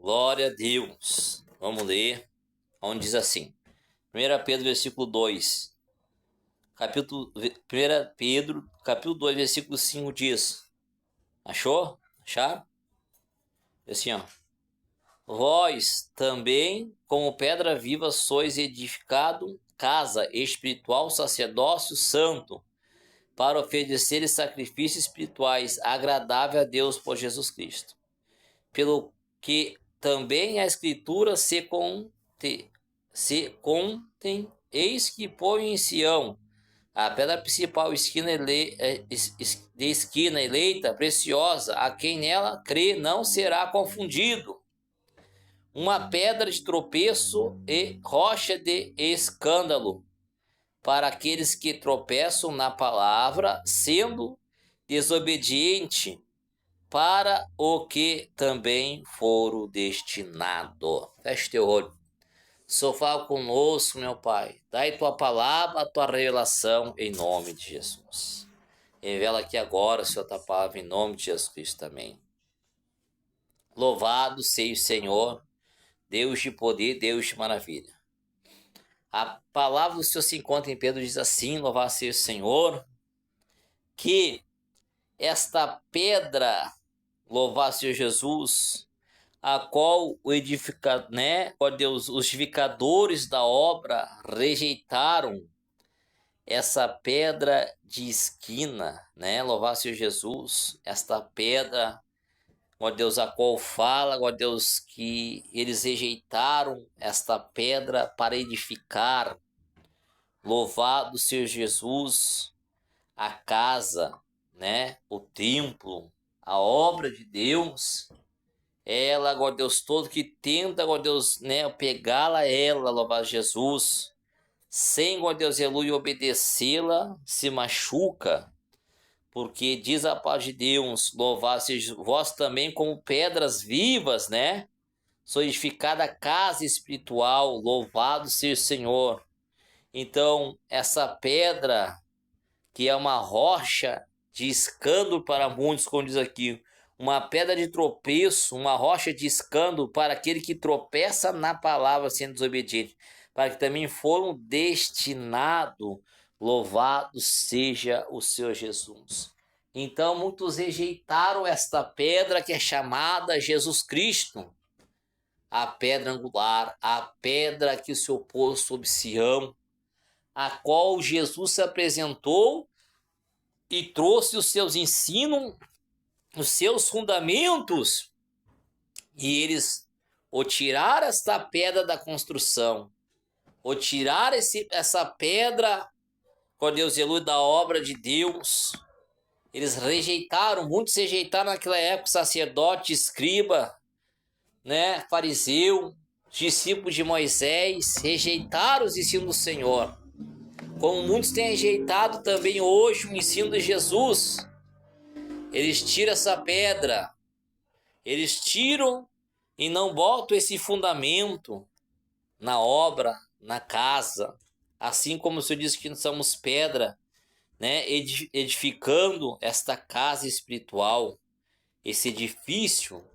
Glória a Deus. Vamos ler, onde diz assim. 1 Pedro, versículo 2. 1 Pedro, capítulo 2, versículo 5 diz. Achou? Acharam? Assim, ó. Vós também, como pedra viva, sois edificado casa espiritual, sacerdócio santo, para oferecer sacrifícios espirituais agradável a Deus por Jesus Cristo. Pelo que também a Escritura se contém, eis que põe em Sião a pedra principal, de esquina eleita, preciosa, a quem nela crê não será confundido. Uma pedra de tropeço e rocha de escândalo para aqueles que tropeçam na palavra, sendo desobediente, para o que também foram destinados. Feche teu olho. Só fala conosco, meu Pai. Dai tua palavra, a tua revelação, em nome de Jesus. Revela aqui agora, Senhor, tua palavra, em nome de Jesus Cristo também. Louvado seja o Senhor, Deus de poder, Deus de maravilha. A palavra do Senhor se encontra em Pedro, diz assim, louvado seja o Senhor, que esta pedra, louvado seja Jesus, a qual os edificadores da obra rejeitaram essa pedra de esquina, louvado seja Jesus, esta pedra, ó Deus, a qual fala, ó Deus, que eles rejeitaram esta pedra para edificar, louvado seja Jesus, a casa, o templo, a obra de Deus, ela, ó Deus, todo que tenta, ó Deus, pegá-la, ela, louvado Jesus, sem, ó Deus, aleluia, obedecê-la, se machuca, porque diz a paz de Deus, louvado seja vós também como pedras vivas, sou edificada casa espiritual, louvado seja o Senhor. Então, essa pedra, que é uma rocha de escândalo para muitos, como diz aqui, uma pedra de tropeço, uma rocha de escândalo para aquele que tropeça na palavra sendo desobediente, para que também foram destinados, louvado seja o Senhor Jesus. Então muitos rejeitaram esta pedra que é chamada Jesus Cristo, a pedra angular, a pedra que se opôs sobre Sião, a qual Jesus se apresentou e trouxe os seus ensinos, os seus fundamentos, e eles ou tiraram esta pedra da construção, ou tiraram essa pedra, ó Deus, aleluia, da obra de Deus. Eles rejeitaram, muitos rejeitaram naquela época, sacerdote, escriba, fariseu, discípulos de Moisés, rejeitaram os ensinos do Senhor. Como muitos têm rejeitado também hoje o ensino de Jesus. Eles tiram essa pedra, eles tiram e não botam esse fundamento na obra, na casa. Assim como o Senhor disse que nós somos pedra, edificando esta casa espiritual, esse edifício.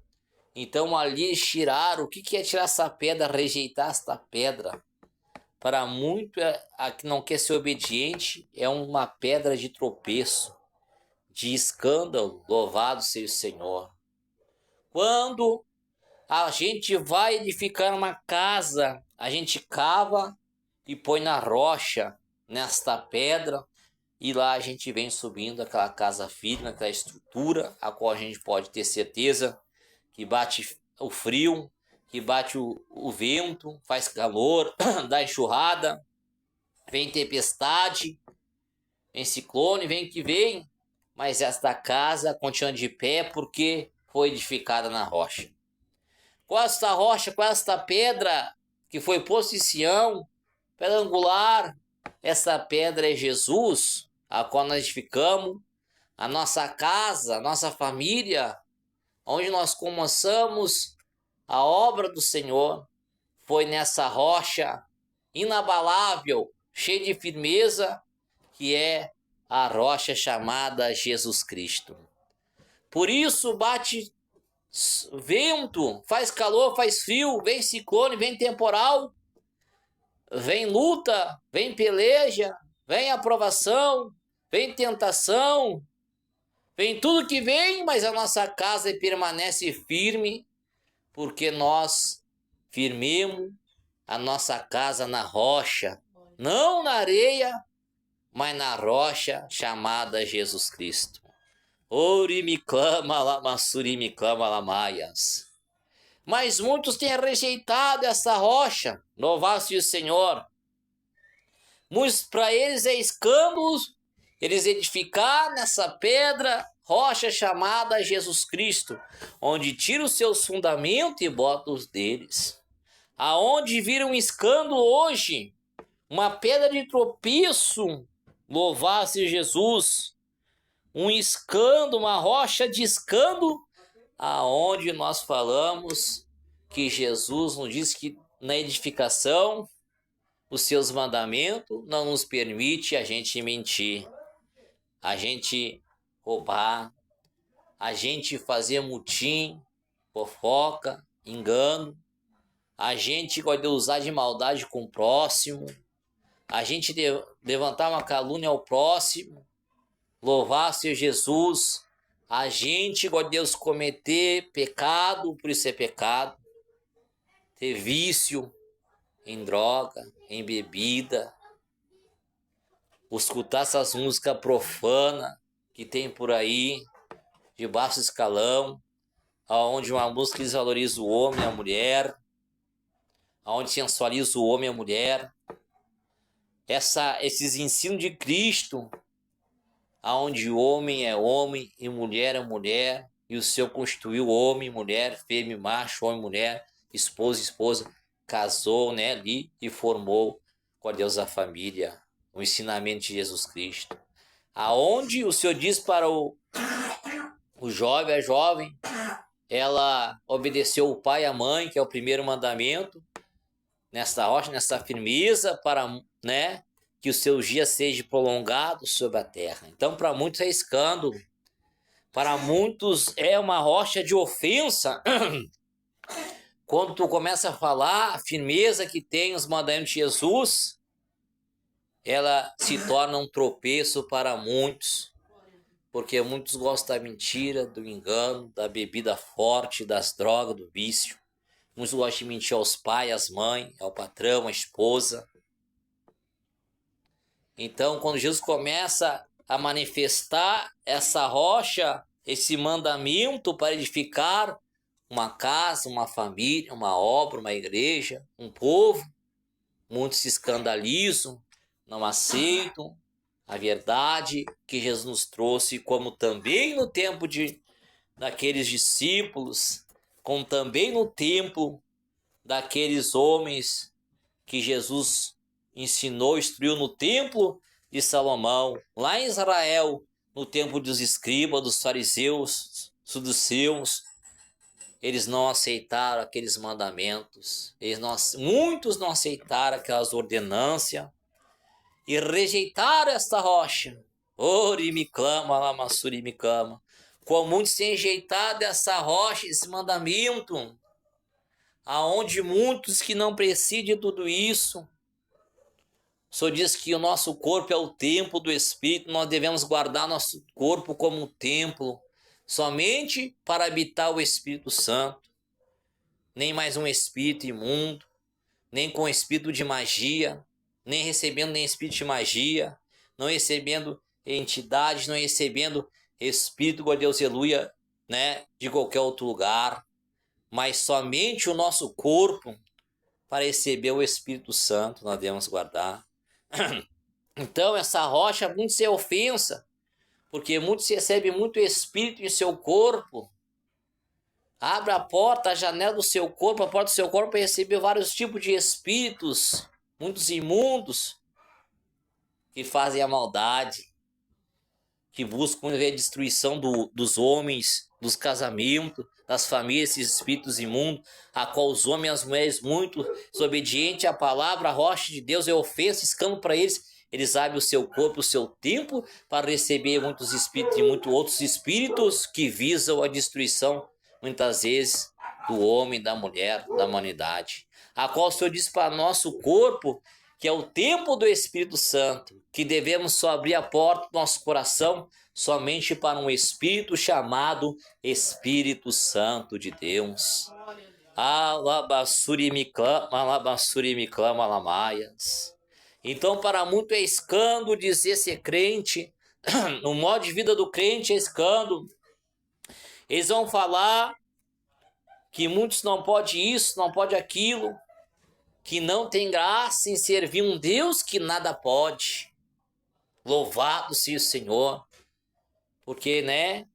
Então ali eles tiraram. O que é tirar essa pedra, rejeitar esta pedra? Para muito, a que não quer ser obediente, é uma pedra de tropeço, de escândalo, louvado seja o Senhor. Quando a gente vai edificar uma casa, a gente cava e põe na rocha, nesta pedra, e lá a gente vem subindo aquela casa firme, aquela estrutura, a qual a gente pode ter certeza que bate o frio, que bate o vento, faz calor, dá enxurrada, vem tempestade, vem ciclone, vem que vem, mas esta casa continua de pé porque foi edificada na rocha. Qual esta rocha, qual esta pedra que foi posta em Sião, pedra angular? Essa pedra é Jesus, a qual nós edificamos, a nossa casa, a nossa família, onde nós começamos a obra do Senhor. Foi nessa rocha inabalável, cheia de firmeza, que é a rocha chamada Jesus Cristo. Por isso bate vento, faz calor, faz frio, vem ciclone, vem temporal, vem luta, vem peleja, vem aprovação, vem tentação, vem tudo que vem, mas a nossa casa permanece firme, porque nós firmemos a nossa casa na rocha, não na areia, mas na rocha chamada Jesus Cristo. Ori me clama lá, massuri me clama lá, maias. Mas muitos têm rejeitado essa rocha, louvado-se o Senhor. Muitos para eles é escândalo eles edificar nessa pedra, rocha chamada Jesus Cristo, onde tira os seus fundamentos e bota os deles. Aonde vira um escândalo hoje, uma pedra de tropeço, louvado-se Jesus, um escândalo, uma rocha de escândalo, aonde nós falamos que Jesus nos diz que na edificação, os seus mandamentos não nos permite a gente mentir, a gente roubar, a gente fazer mutim, fofoca, engano, a gente pode usar de maldade com o próximo, a gente levantar uma calúnia ao próximo, louvar seu Jesus, a gente, ó Deus, cometer pecado, por isso é pecado, ter vício em droga, em bebida, escutar essas músicas profanas que tem por aí, de baixo escalão, onde uma música desvaloriza o homem e a mulher, onde sensualiza o homem e a mulher, esses ensinos de Cristo, aonde homem é homem e mulher é mulher, e o Senhor constituiu homem, mulher, fêmea, macho, homem, mulher, esposa, esposa, casou, né, ali e formou com Deus a família, o ensinamento de Jesus Cristo. Aonde o Senhor diz para o jovem, a jovem, ela obedeceu o pai e a mãe, que é o primeiro mandamento, nessa rocha, nessa firmeza, para, né, que os seus dias sejam prolongados sobre a terra. Então, para muitos é escândalo, para muitos é uma rocha de ofensa. Quando tu começa a falar a firmeza que tem os mandamentos de Jesus, ela se torna um tropeço para muitos, porque muitos gostam da mentira, do engano, da bebida forte, das drogas, do vício. Muitos gostam de mentir aos pais, às mães, ao patrão, à esposa. Então, quando Jesus começa a manifestar essa rocha, esse mandamento para edificar uma casa, uma família, uma obra, uma igreja, um povo, muitos se escandalizam, não aceitam a verdade que Jesus nos trouxe, como também no tempo daqueles discípulos, como também no tempo daqueles homens que Jesus ensinou, instruiu no templo de Salomão, lá em Israel, no tempo dos escribas, dos fariseus, saduceus. Eles não aceitaram aqueles mandamentos, muitos não aceitaram aquelas ordenâncias e rejeitaram esta rocha. Ori me clama, lamassuri me clama. Como muitos têm rejeitado essa rocha, esse mandamento, aonde muitos que não precisam de tudo isso. O Senhor diz que o nosso corpo é o templo do Espírito, nós devemos guardar nosso corpo como um templo, somente para habitar o Espírito Santo. Nem mais um espírito imundo, nem com espírito de magia, nem recebendo nem espírito de magia, não recebendo entidades, não recebendo espírito, glória a Deus, aleluia, né, de qualquer outro lugar, mas somente o nosso corpo para receber o Espírito Santo nós devemos guardar. Então essa rocha muitos é ofensa, porque muitos recebem muito espírito em seu corpo. Abra a porta, a janela do seu corpo, a porta do seu corpo para receber vários tipos de espíritos, muitos imundos, que fazem a maldade, que buscam ver a destruição dos homens, dos casamentos, das famílias, esses espíritos imundos, a qual os homens e as mulheres muito desobedientes à palavra, a rocha de Deus é ofensa, escândalo para eles. Eles abrem o seu corpo, o seu templo, para receber muitos espíritos e muitos outros espíritos que visam a destruição muitas vezes, do homem, da mulher, da humanidade. A qual o Senhor diz para nosso corpo que é o templo do Espírito Santo, que devemos só abrir a porta do nosso coração somente para um Espírito chamado Espírito Santo de Deus. Alabassuri me clama, alamaias. Então, para muito é escândalo dizer ser crente, no modo de vida do crente é escândalo. Eles vão falar que muitos não podem isso, não pode aquilo, que não tem graça em servir um Deus que nada pode. Louvado seja o Senhor, porque, né,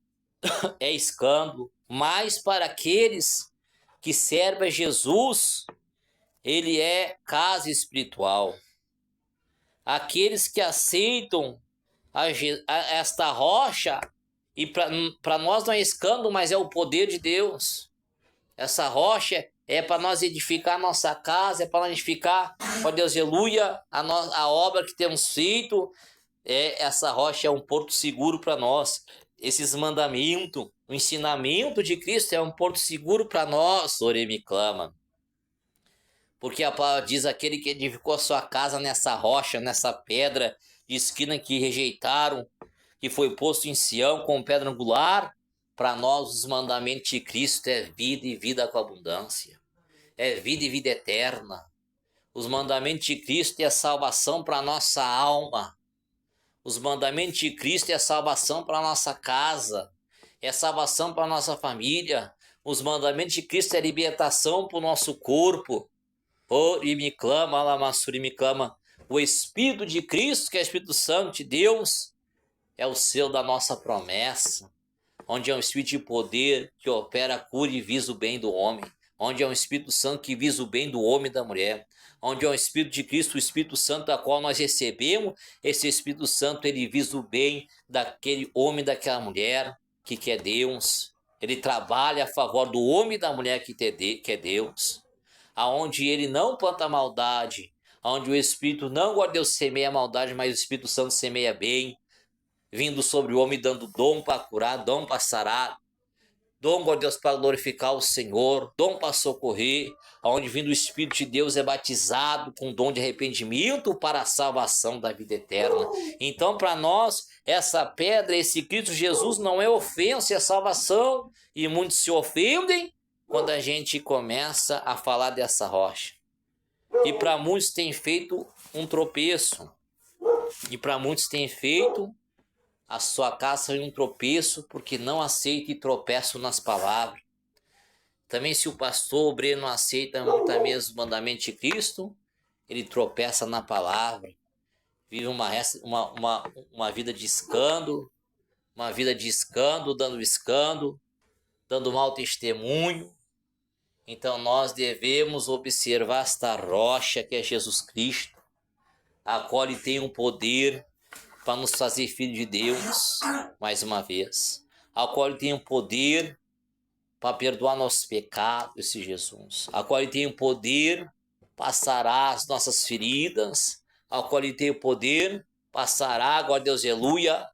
é escândalo. Mas para aqueles que servem a Jesus, ele é casa espiritual. Aqueles que aceitam esta rocha, e para nós não é escândalo, mas é o poder de Deus. Essa rocha é para nós edificar a nossa casa, é para nós edificar, ó Deus, aleluia, a obra que temos feito. Essa rocha é um porto seguro para nós. Esses mandamentos, o ensinamento de Cristo é um porto seguro para nós, ore me clama. Porque a palavra diz, aquele que edificou a sua casa nessa rocha, nessa pedra de esquina que rejeitaram, que foi posto em Sião com pedra angular. Para nós os mandamentos de Cristo é vida e vida com abundância. É vida e vida eterna. Os mandamentos de Cristo é salvação para a nossa alma. Os mandamentos de Cristo é salvação para a nossa casa. É salvação para a nossa família. Os mandamentos de Cristo é libertação para o nosso corpo. E me clama, alamassuri me clama. O Espírito de Cristo, que é o Espírito Santo de Deus, é o selo da nossa promessa. Onde é um Espírito de poder que opera, cura e visa o bem do homem. Onde é um Espírito Santo que visa o bem do homem e da mulher. Onde é o Espírito de Cristo, o Espírito Santo da qual nós recebemos. Esse Espírito Santo, ele visa o bem daquele homem, daquela mulher que quer Deus. Ele trabalha a favor do homem e da mulher que quer Deus. Aonde ele não planta maldade, onde o Espírito não, guarda Deus, semeia maldade, mas o Espírito Santo semeia bem, vindo sobre o homem, dando dom para curar, dom para sarar, dom, guarda Deus, para glorificar o Senhor, dom para socorrer, aonde vindo o Espírito de Deus é batizado com dom de arrependimento para a salvação da vida eterna. Então, para nós, essa pedra, esse Cristo Jesus não é ofensa, é salvação, e muitos se ofendem quando a gente começa a falar dessa rocha. E para muitos tem feito um tropeço. E para muitos tem feito a sua casa um tropeço, porque não aceita e tropeçam nas palavras. Também se o pastor obreiro não aceita muitas vezes o mandamento de Cristo, ele tropeça na palavra. Vive uma vida de escândalo, dando mau testemunho. Então nós devemos observar esta rocha que é Jesus Cristo, a qual ele tem um poder para nos fazer filho de Deus, mais uma vez, a qual ele tem um poder para perdoar nossos pecados, esse Jesus, a qual ele tem o poder para sarar as nossas feridas, a qual ele tem o poder para sarar, glória a Deus, aleluia,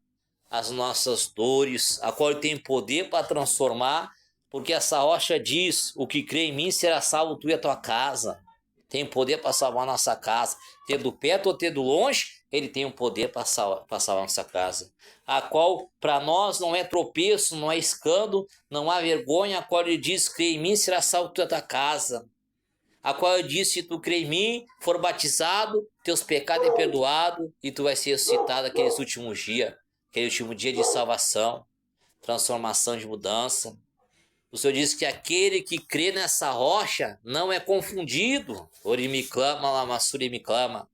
as nossas dores, a qual ele tem poder para transformar. Porque essa rocha diz, o que crê em mim será salvo tu e a tua casa. Tem poder para salvar a nossa casa. Tendo perto ou tendo longe, ele tem um poder para salvar a nossa casa. A qual para nós não é tropeço, não é escândalo, não há vergonha. A qual ele diz, crê em mim será salvo tu e a tua casa. A qual ele diz, se tu crê em mim, for batizado, teus pecados é perdoado e tu vai ser ressuscitado aqueles últimos dias. Aquele último dia de salvação, transformação, de mudança. O Senhor diz que aquele que crê nessa rocha não é confundido. Ori me clama, lamassuri me clama.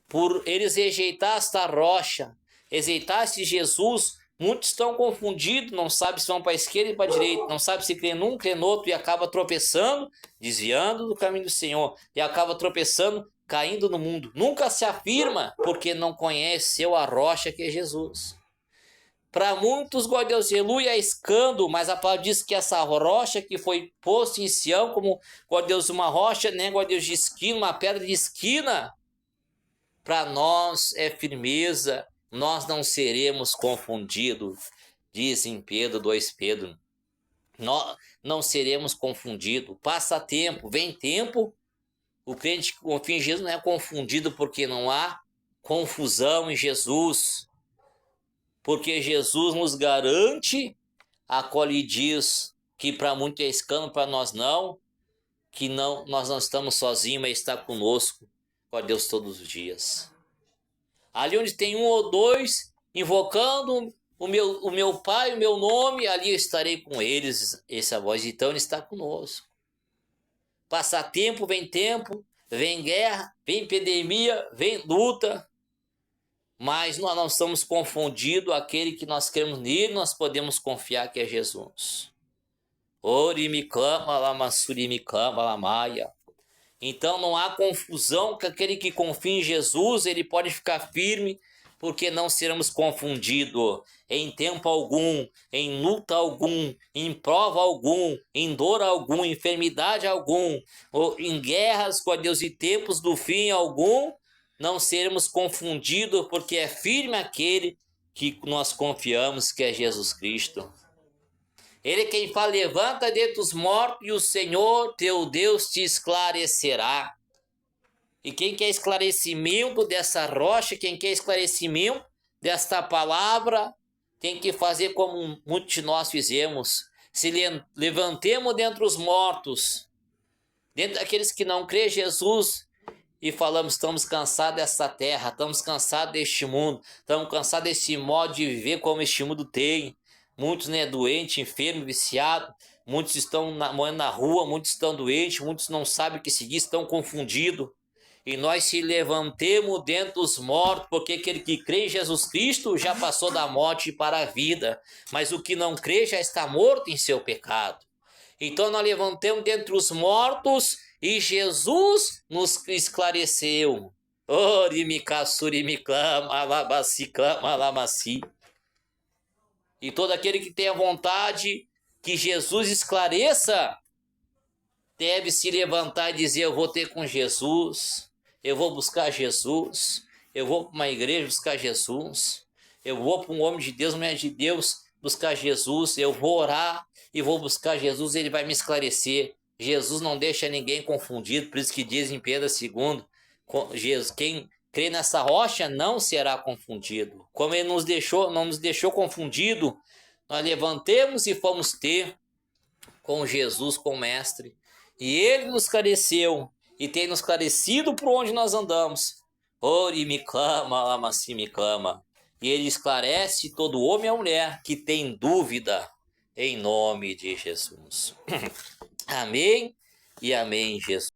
Por eles rejeitar esta rocha, rejeitar este Jesus, muitos estão confundidos, não sabem se vão para a esquerda e para a direita, não sabem se crê num, crê no outro, e acaba tropeçando, desviando do caminho do Senhor, e acaba tropeçando, caindo no mundo. Nunca se afirma, porque não conheceu a rocha que é Jesus. Para muitos, glória a Deus, aleluia, é escândalo, mas a palavra diz que essa rocha que foi posta em Sião, como, glória a Deus, uma rocha, né, glória a Deus, de esquina, uma pedra de esquina, para nós é firmeza, nós não seremos confundidos, diz em Pedro 2 Pedro. nós não seremos confundidos. Passa tempo, vem tempo, o crente que confia em Jesus não é confundido porque não há confusão em Jesus. Porque Jesus nos garante, acolhe e diz que para muito é escândalo, para nós não, que não, nós não estamos sozinhos, mas está conosco, com Deus todos os dias. Ali onde tem um ou dois invocando o meu Pai, o meu nome, ali eu estarei com eles, essa voz, então ele está conosco. Passa tempo, vem guerra, vem epidemia, vem luta, mas nós não estamos confundidos, aquele que nós cremos nele, nós podemos confiar que é Jesus. Orimiclama, lamassurimiclama, lamaia. Então não há confusão, que aquele que confia em Jesus, ele pode ficar firme, porque não seremos confundidos em tempo algum, em luta algum, em prova algum, em dor algum, enfermidade algum, ou em guerras com Deus e tempos do fim algum, não seremos confundidos, porque é firme aquele que nós confiamos, que é Jesus Cristo. Ele é quem fala, levanta dentre os mortos e o Senhor teu Deus te esclarecerá. E quem quer esclarecimento dessa rocha, quem quer esclarecimento desta palavra, tem que fazer como muitos de nós fizemos. Se levantemos dentre os mortos, dentre daqueles que não crêem em Jesus, e falamos, estamos cansados dessa terra, estamos cansados deste mundo, estamos cansados desse modo de viver como este mundo tem. Muitos doentes, enfermos, viciados, muitos estão morando na rua, muitos estão doentes, muitos não sabem o que seguir, estão confundidos. E nós se levantemos dentre os mortos, porque aquele que crê em Jesus Cristo já passou da morte para a vida, mas o que não crê já está morto em seu pecado. Então nós levantemos dentre os mortos e Jesus nos esclareceu. E todo aquele que tem a vontade que Jesus esclareça, deve se levantar e dizer, eu vou ter com Jesus, eu vou buscar Jesus, eu vou para uma igreja buscar Jesus, eu vou para um homem de Deus, mulher de Deus, buscar Jesus, eu vou orar e vou buscar Jesus, ele vai me esclarecer. Jesus não deixa ninguém confundido, por isso que diz em Pedro 2, quem crê nessa rocha não será confundido. Como ele não nos deixou confundido, nós levantemos e fomos ter com Jesus, com o Mestre. E ele nos esclareceu e tem nos esclarecido por onde nós andamos. Ori me clama, lamassi me clama. E ele esclarece todo homem e mulher que tem dúvida, em nome de Jesus. Amém e amém, Jesus.